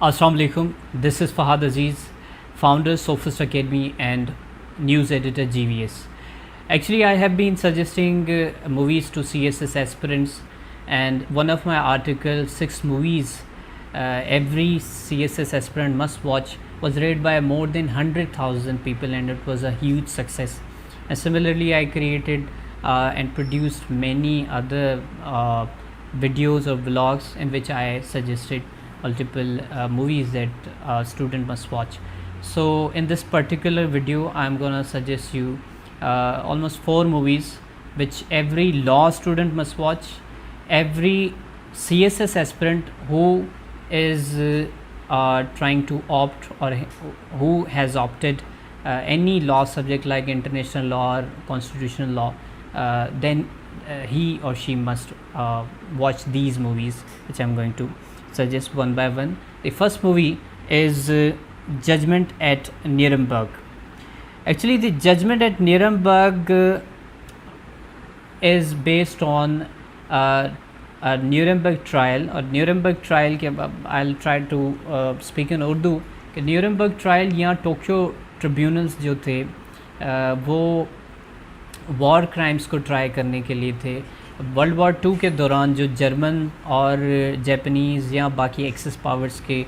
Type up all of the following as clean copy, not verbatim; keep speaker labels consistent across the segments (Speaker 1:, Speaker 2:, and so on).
Speaker 1: Assalamu alaikum. This is Fahad Aziz, founder Sophist Academy and news editor GVS. Actually, I have been suggesting movies to CSS aspirants, and one of my articles, 6 movies every CSS aspirant must watch, was read by more than 100,000 people, and it was a huge success. And similarly, I created and produced many other videos or vlogs in which I suggested multiple movies that a student must watch. So in this particular video I'm gonna suggest you almost 4 movies which every law student must watch, every CSS aspirant who is trying to opt or who has opted any law subject like international law or constitutional law, then he or she must watch these movies which I'm going to suggest one by one. The first movie is Judgment at Nuremberg. Actually, the Judgment at Nuremberg is based on a Nuremberg trial. और Nuremberg trial के I'll try to speak in Urdu कि Nuremberg trial यहाँ Tokyo tribunals जो थे वो war crimes को try करने के लिए थे. वर्ल्ड वॉर 2 के दौरान जो जर्मन और जापानीज़ या बाकी एक्सेस पावर्स के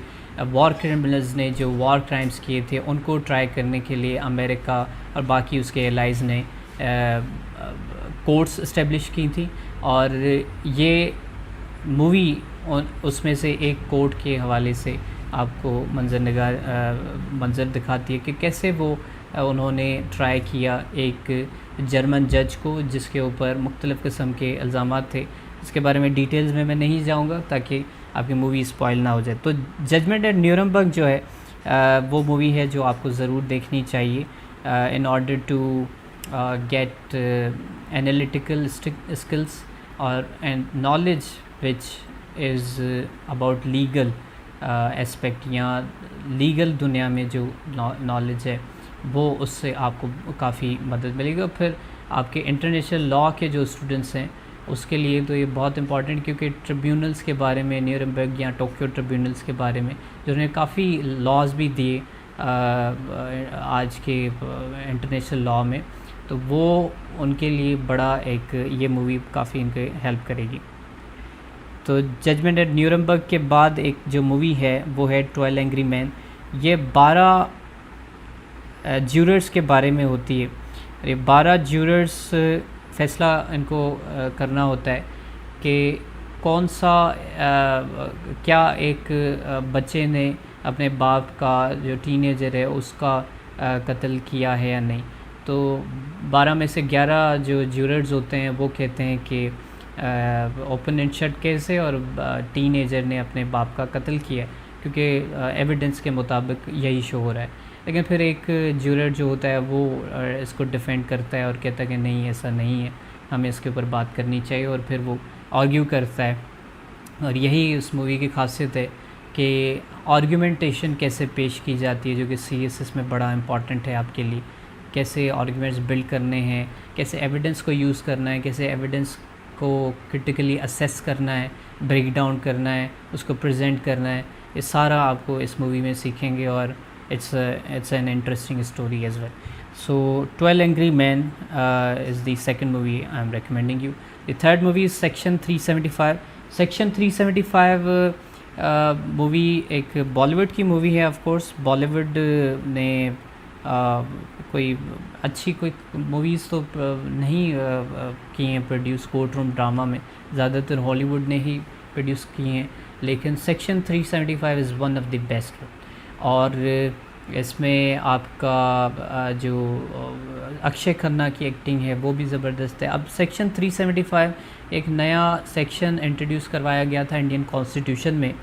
Speaker 1: वॉर क्रिमिनल्स ने जो वॉर क्राइम्स किए थे उनको ट्राई करने के लिए अमेरिका और बाकी उसके एलाइज़ ने कोर्ट्स इस्टेब्लिश की थी. और ये मूवी उसमें से एक कोर्ट के हवाले से आपको मंज़र दिखाती है कि कैसे वो उन्होंने ट्राई किया एक जर्मन जज को जिसके ऊपर मुख्तलिफ़ किस्म के इल्ज़ामात थे. इसके बारे में डिटेल्स में मैं नहीं जाऊंगा ताकि आपकी मूवी स्पॉइल ना हो जाए. तो जजमेंट एट न्यूरमबर्ग जो है वो मूवी है जो आपको ज़रूर देखनी चाहिए in order to get analytical skills और and knowledge which is about legal aspect या लीगल दुनिया में जो नॉलेज है वो उससे आपको काफ़ी मदद मिलेगी. फिर आपके इंटरनेशनल लॉ के जो स्टूडेंट्स हैं उसके लिए तो ये बहुत इंपॉर्टेंट, क्योंकि ट्रिब्यूनल्स के बारे में न्यूरमबर्ग या टोक्यो ट्रिब्यूनल्स के बारे में जिन्होंने काफ़ी लॉज भी दिए आज के इंटरनेशनल लॉ में, तो वो उनके लिए बड़ा एक ये मूवी काफ़ी इनके हेल्प करेगी. तो जजमेंट एट न्यूरमबर्ग के बाद एक जो मूवी है वो है 12 एंग्री मैन. ये 12 ज्यूरर्स के बारे में होती है. ये 12 ज्यूरर्स फ़ैसला इनको करना होता है कि कौन सा क्या एक बच्चे ने अपने बाप का जो टीनेजर है उसका कत्ल किया है या नहीं. तो 12 में से 11 जो ज्यूरर्स होते हैं वो कहते हैं कि ओपन एंड शट केस है और टीनेजर ने अपने बाप का कत्ल किया है, क्योंकि एविडेंस के मुताबिक यही शो हो रहा है. लेकिन फिर एक ज्यूरर जो होता है वो इसको डिफेंड करता है और कहता है कि नहीं ऐसा नहीं है, हमें इसके ऊपर बात करनी चाहिए, और फिर वो आर्ग्यू करता है. और यही उस मूवी की खासियत है कि आर्ग्यूमेंटेशन कैसे पेश की जाती है, जो कि CSS में बड़ा इंपॉर्टेंट है आपके लिए. कैसे आर्ग्यूमेंट्स बिल्ड करने हैं, कैसे एविडेंस को यूज़ करना है, कैसे एविडेंस को क्रिटिकली असेस करना है, ब्रेक डाउन करना है, उसको प्रेजेंट करना है. ये सारा आपको इस मूवी में सीखेंगे और it's an interesting story as well. So 12 Angry Men is the second movie I'm recommending you. The third movie is Section 375. Section 375 movie एक बॉलीवुड की मूवी है. ऑफ कोर्स बॉलीवुड ने कोई अच्छी कोई मूवीज़ तो नहीं की हैं प्रोड्यूस कोर्ट रूम ड्रामा में, ज़्यादातर हॉलीवुड ने ही प्रोड्यूस की हैं, लेकिन section 375 is one of the best. और इसमें आपका जो अक्षय खन्ना की एक्टिंग है वो भी ज़बरदस्त है. अब सेक्शन 375 एक नया सेक्शन इंट्रोड्यूस करवाया गया था इंडियन कॉन्स्टिट्यूशन में,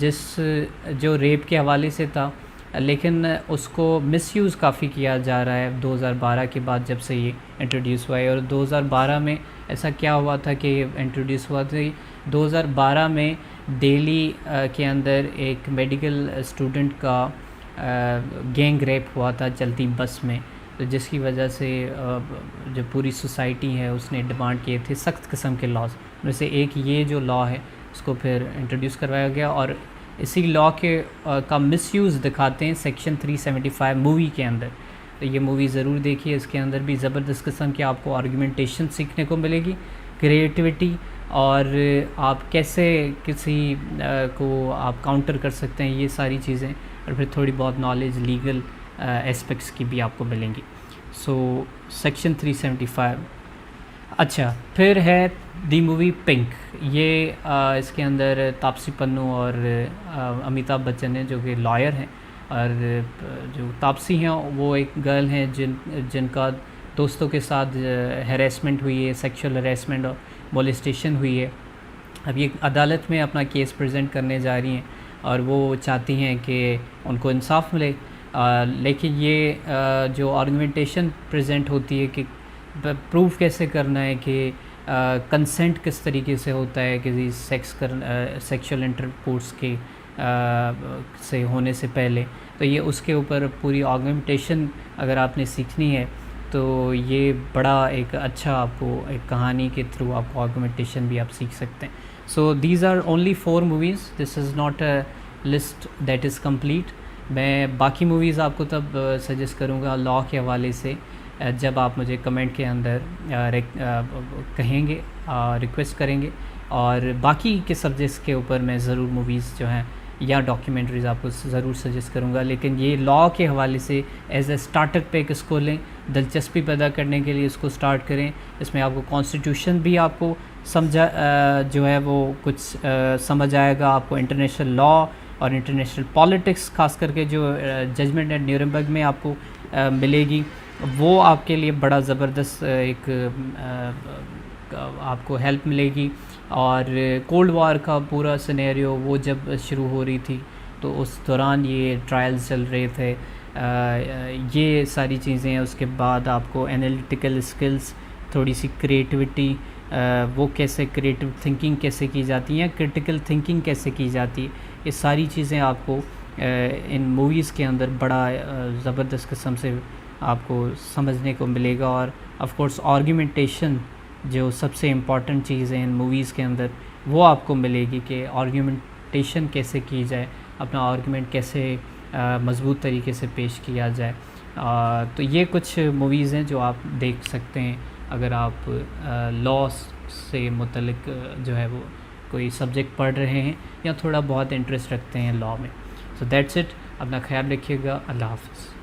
Speaker 1: जो रेप के हवाले से था, लेकिन उसको मिसयूज़ काफ़ी किया जा रहा है 2012 के बाद जब से ये इंट्रोड्यूस हुआ है. और 2012 में ऐसा क्या हुआ था कि इंट्रोड्यूस हुआ था 2012 में दिल्ली के अंदर एक मेडिकल स्टूडेंट का गैंग रेप हुआ था चलती बस में, तो जिसकी वजह से जो पूरी सोसाइटी है उसने डिमांड किए थे सख्त किस्म के लॉज. उनमें से एक ये जो लॉ है उसको फिर इंट्रोड्यूस करवाया गया, और इसी लॉ के का मिसयूज़ दिखाते हैं सेक्शन 375 मूवी के अंदर। तो ये मूवी ज़रूर देखिए, इसके अंदर भी ज़बरदस्त किस्म की आपको आर्गुमेंटेशन सीखने को मिलेगी, क्रिएटिविटी, और आप कैसे किसी को आप काउंटर कर सकते हैं, ये सारी चीज़ें, और फिर थोड़ी बहुत नॉलेज लीगल एस्पेक्ट्स की भी आपको मिलेंगी। So section 375। अच्छा, फिर है दी मूवी पिंक। ये इसके अंदर तापसी पन्नू और अमिताभ बच्चन हैं, जो कि लॉयर हैं, और जो तापसी हैं वो एक गर्ल हैं जिनका दोस्तों के साथ हैरेसमेंट हुई है, सेक्सुअल हैरेसमेंट और मोलेस्टेशन हुई है। अब ये अदालत में अपना केस प्रेजेंट करने जा रही हैं और वो चाहती हैं कि उनको इंसाफ मिले। लेकिन ये जो आर्गुमेंटेशन प्रेजेंट होती है कि प्रूफ कैसे करना है कि कंसेंट किस तरीके से होता है किसी सेक्सुअल इंटरकोर्स के से होने से पहले, तो ये उसके ऊपर पूरी आर्गुमेंटेशन अगर आपने सीखनी है तो ये बड़ा एक अच्छा आपको एक कहानी के थ्रू आपको आर्गुमेंटेशन भी आप सीख सकते हैं। So these are only 4 movies, this is not a list that is complete. मैं बाकी मूवीज़ आपको तब सजेस्ट करूँगा लॉ के हवाले से जब आप मुझे कमेंट के अंदर कहेंगे, रिक्वेस्ट करेंगे, और बाकी के सब्जेक्ट्स के ऊपर मैं ज़रूर मूवीज़ जो हैं या डॉक्यूमेंट्रीज़ आपको ज़रूर सजेस्ट करूँगा। लेकिन ये लॉ के हवाले से एज़ ए स्टार्टर पैक इसको लें, दिलचस्पी पैदा करने के लिए इसको स्टार्ट करें। इसमें आपको कॉन्स्टिट्यूशन भी आपको समझा जो है वो कुछ समझ आएगा, आपको इंटरनेशनल लॉ और इंटरनेशनल पॉलिटिक्स खास करके जो जजमेंट एट न्यूरेमबर्ग में आपको मिलेगी, वो आपके लिए बड़ा ज़बरदस्त एक आपको हेल्प मिलेगी। और कोल्ड वार का पूरा सिनेरियो वो जब शुरू हो रही थी तो उस दौरान ये ट्रायल्स चल रहे थे, ये सारी चीज़ें। उसके बाद आपको एनालिटिकल स्किल्स, थोड़ी सी क्रिएटिविटी, वो कैसे क्रिएटिव थिंकिंग कैसे की जाती है, क्रिटिकल थिंकिंग कैसे की जाती है, ये सारी चीज़ें आपको इन मूवीज़ के अंदर बड़ा ज़बरदस्त किस्म से आपको समझने को मिलेगा। और ऑफ कोर्स आर्गुमेंटेशन जो सबसे इम्पॉर्टेंट चीज़ है इन मूवीज़ के अंदर, वो आपको मिलेगी कि आर्गुमेंटेशन कैसे की जाए, अपना आर्गुमेंट कैसे मज़बूत तरीके से पेश किया जाए। तो ये कुछ मूवीज़ हैं जो आप देख सकते हैं अगर आप लॉ से मुतल्लिक जो है वो कोई सब्जेक्ट पढ़ रहे हैं या थोड़ा बहुत इंटरेस्ट रखते हैं लॉ में। सो दैट्स इट, अपना ख्याल रखिएगा, अल्लाह हाफ़िज़।